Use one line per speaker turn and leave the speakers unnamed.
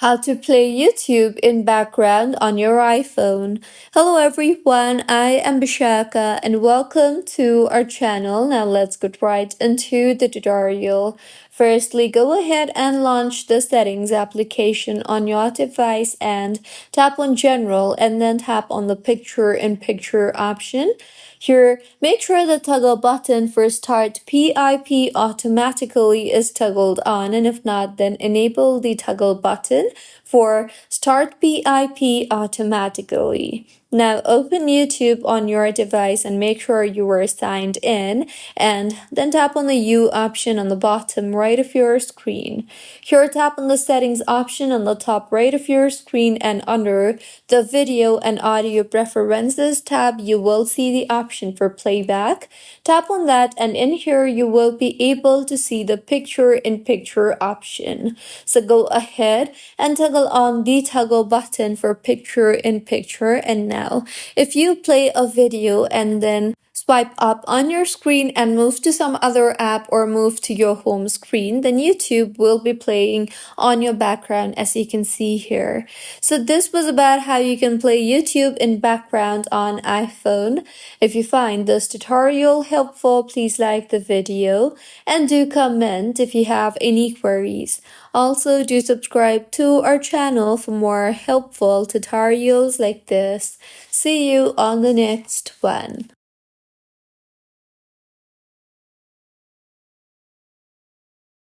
How to play YouTube in background on your iPhone. Hello everyone, I am Bishaka and welcome to our channel. Now let's get right into the tutorial. Firstly, go ahead and launch the settings application on your device and tap on general and then tap on the picture-in-picture option. Here, make sure the toggle button for Start PIP automatically is toggled on, and if not, then enable the toggle button for Start PIP automatically. Now open YouTube on your device and make sure you are signed in, and then tap on the U option on the bottom right of your screen. Here, tap on the settings option on the top right of your screen, and under the video and audio preferences tab, you will see the option for playback. Tap on that, and in here you will be able to see the picture-in-picture option. So go ahead and toggle on the toggle button for picture-in-picture, and now if you play a video and then swipe up on your screen and move to some other app or move to your home screen, then YouTube will be playing on your background, as you can see here. So this was about how you can play YouTube in background on iPhone. If you find this tutorial helpful, please like the video and do comment if you have any queries. Also, do subscribe to our channel for more helpful tutorials like this. See you on the next one.